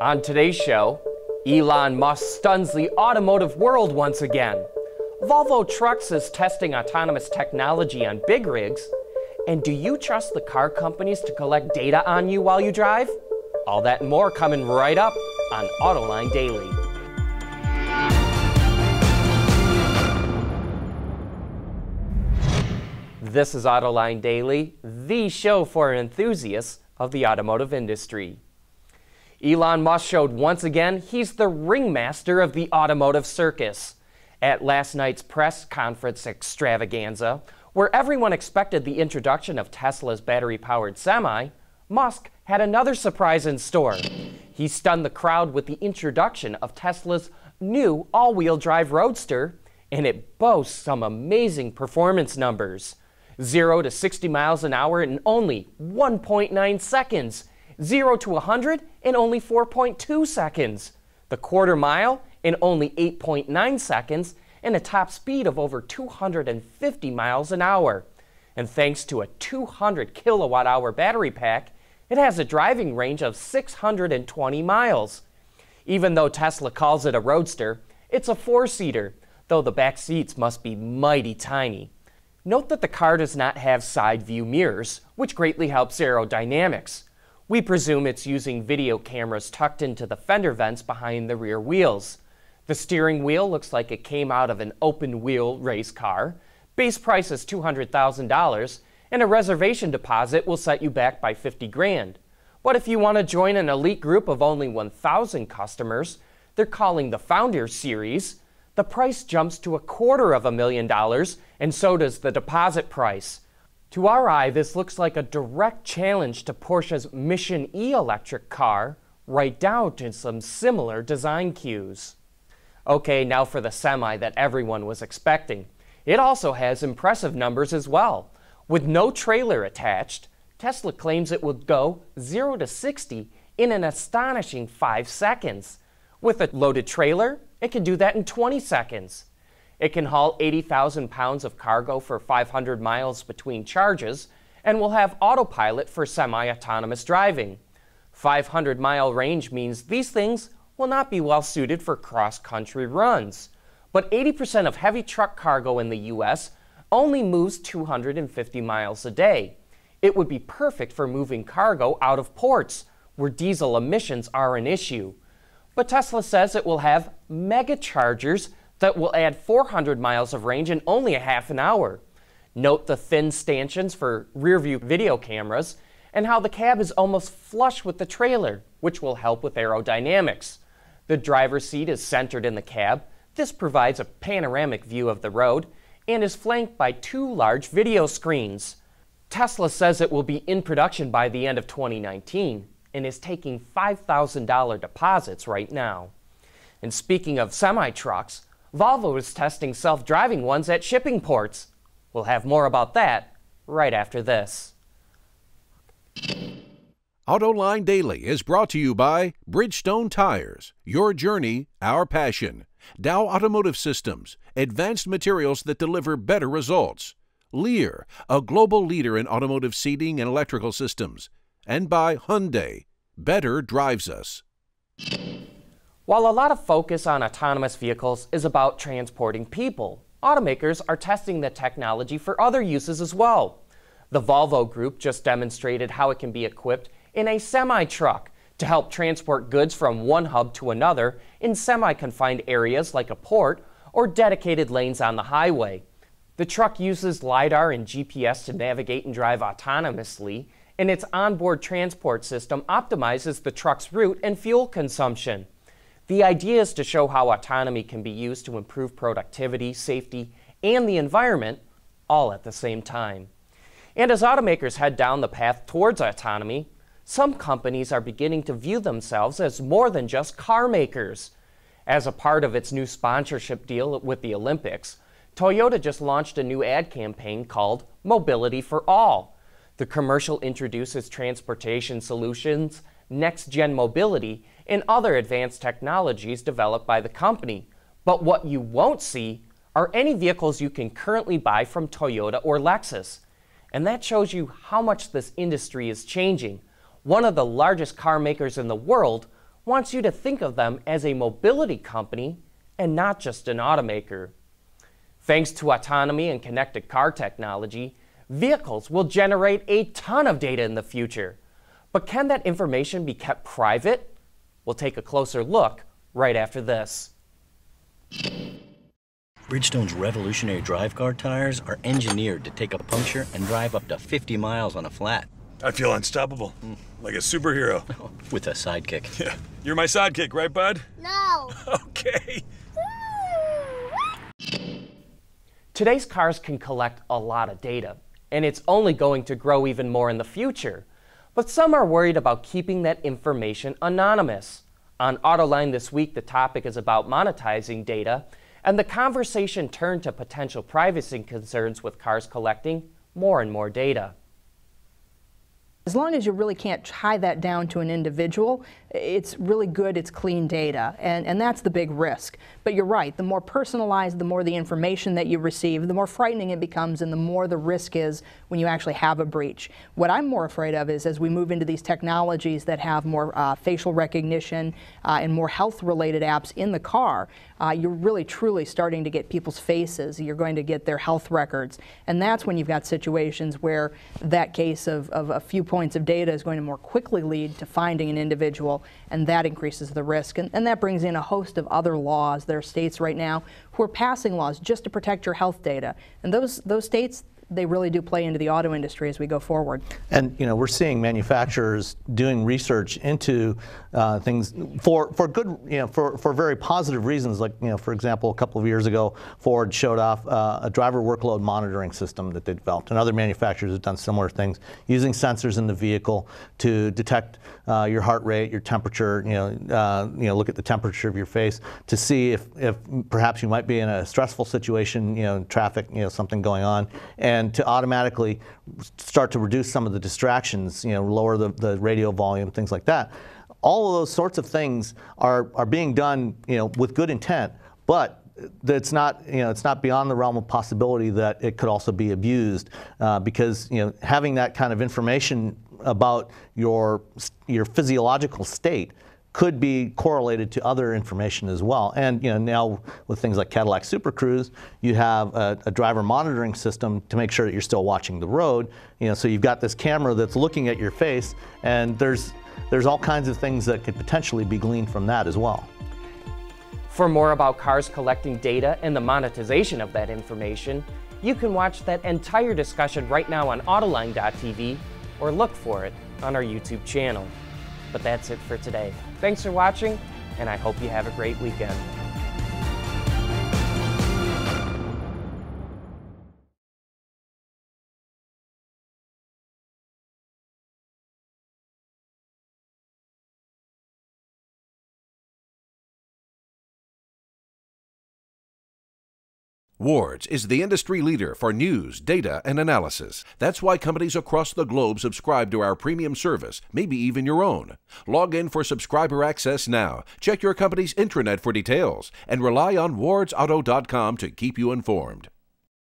On today's show, Elon Musk stuns the automotive world once again. Volvo Trucks is testing autonomous technology on big rigs. And do you trust the car companies to collect data on you while you drive? All that and more coming right up on Autoline Daily. This is Autoline Daily, the show for enthusiasts of the automotive industry. Elon Musk showed once again he's the ringmaster of the automotive circus. At last night's press conference extravaganza, where everyone expected the introduction of Tesla's battery-powered semi, Musk had another surprise in store. He stunned the crowd with the introduction of Tesla's new all-wheel drive Roadster, and it boasts some amazing performance numbers. 0 to 60 miles an hour in only 1.9 seconds. 0 to 100 in only 4.2 seconds. The quarter mile in only 8.9 seconds, and a top speed of over 250 miles an hour. And thanks to a 200 kilowatt-hour battery pack, it has a driving range of 620 miles. Even though Tesla calls it a Roadster, it's a four-seater, though the back seats must be mighty tiny. Note that the car does not have side view mirrors, which greatly helps aerodynamics. We presume it's using video cameras tucked into the fender vents behind the rear wheels. The steering wheel looks like it came out of an open-wheel race car. Base price is $200,000, and a reservation deposit will set you back by $50,000. But if you want to join an elite group of only 1,000 customers, they're calling the Founder Series, the price jumps to $250,000, and so does the deposit price. To our eye, this looks like a direct challenge to Porsche's Mission E electric car, right down to some similar design cues. Okay, now for the semi that everyone was expecting. It also has impressive numbers as well. With no trailer attached, Tesla claims it will go 0 to 60 in an astonishing 5 seconds. With a loaded trailer, it can do that in 20 seconds. It can haul 80,000 pounds of cargo for 500 miles between charges and will have autopilot for semi-autonomous driving. 500-mile range means these things will not be well suited for cross-country runs. But 80% of heavy truck cargo in the U.S. only moves 250 miles a day. It would be perfect for moving cargo out of ports, where diesel emissions are an issue. But Tesla says it will have mega chargers that will add 400 miles of range in only a half an hour. Note the thin stanchions for rear-view video cameras and how the cab is almost flush with the trailer, which will help with aerodynamics. The driver's seat is centered in the cab. This provides a panoramic view of the road and is flanked by 2 large video screens. Tesla says it will be in production by the end of 2019 and is taking $5,000 deposits right now. And speaking of semi-trucks, Volvo is testing self-driving ones at shipping ports. We'll have more about that right after this. Autoline Daily is brought to you by Bridgestone Tires, your journey, our passion. Dow Automotive Systems, advanced materials that deliver better results. Lear, a global leader in automotive seating and electrical systems. And by Hyundai, better drives us. While a lot of focus on autonomous vehicles is about transporting people, automakers are testing the technology for other uses as well. The Volvo Group just demonstrated how it can be equipped in a semi-truck to help transport goods from one hub to another in semi-confined areas like a port or dedicated lanes on the highway. The truck uses LiDAR and GPS to navigate and drive autonomously, and its onboard transport system optimizes the truck's route and fuel consumption. The idea is to show how autonomy can be used to improve productivity, safety, and the environment, all at the same time. And as automakers head down the path towards autonomy, some companies are beginning to view themselves as more than just car makers. As a part of its new sponsorship deal with the Olympics, Toyota just launched a new ad campaign called Mobility for All. The commercial introduces transportation solutions, next-gen mobility, and other advanced technologies developed by the company. But what you won't see are any vehicles you can currently buy from Toyota or Lexus. And that shows you how much this industry is changing. One of the largest car makers in the world wants you to think of them as a mobility company and not just an automaker. Thanks to autonomy and connected car technology, vehicles will generate a ton of data in the future. But can that information be kept private? We'll take a closer look right after this. Bridgestone's revolutionary drive car tires are engineered to take a puncture and drive up to 50 miles on a flat. I feel unstoppable, like a superhero. With a sidekick. Yeah, you're my sidekick, right, bud? No. Okay. Today's cars can collect a lot of data, and it's only going to grow even more in the future. But some are worried about keeping that information anonymous. On Autoline this week, the topic is about monetizing data, and the conversation turned to potential privacy concerns with cars collecting more and more data. As long as you really can't tie that down to an individual, it's really good, it's clean data, and that's the big risk. But you're right, the more personalized, the more the information that you receive, the more frightening it becomes and the more the risk is when you actually have a breach. What I'm more afraid of is as we move into these technologies that have more facial recognition and more health-related apps in the car, you're really truly starting to get people's faces, you're going to get their health records, and that's when you've got situations where that case of a few points of data is going to more quickly lead to finding an individual, and that increases the risk. And that brings in a host of other laws. There are states right now who are passing laws just to protect your health data. And those states, they really do play into the auto industry as we go forward. And we're seeing manufacturers doing research into things for good, for very positive reasons. Like for example, a couple of years ago, Ford showed off a driver workload monitoring system that they developed, and other manufacturers have done similar things using sensors in the vehicle to detect your heart rate, your temperature. Look at the temperature of your face to see if perhaps you might be in a stressful situation, traffic, something going on. And to automatically start to reduce some of the distractions, lower the radio volume, things like that. All of those sorts of things are being done, with good intent, but it's not beyond the realm of possibility that it could also be abused, because having that kind of information about your physiological state could be correlated to other information as well. And now with things like Cadillac Super Cruise, you have a driver monitoring system to make sure that you're still watching the road. So you've got this camera that's looking at your face, and there's all kinds of things that could potentially be gleaned from that as well. For more about cars collecting data and the monetization of that information, you can watch that entire discussion right now on Autoline.tv or look for it on our YouTube channel. But that's it for today. Thanks for watching, and I hope you have a great weekend. Wards is the industry leader for news, data, and analysis. That's why companies across the globe subscribe to our premium service, maybe even your own. Log in for subscriber access now. Check your company's intranet for details, and rely on wardsauto.com to keep you informed.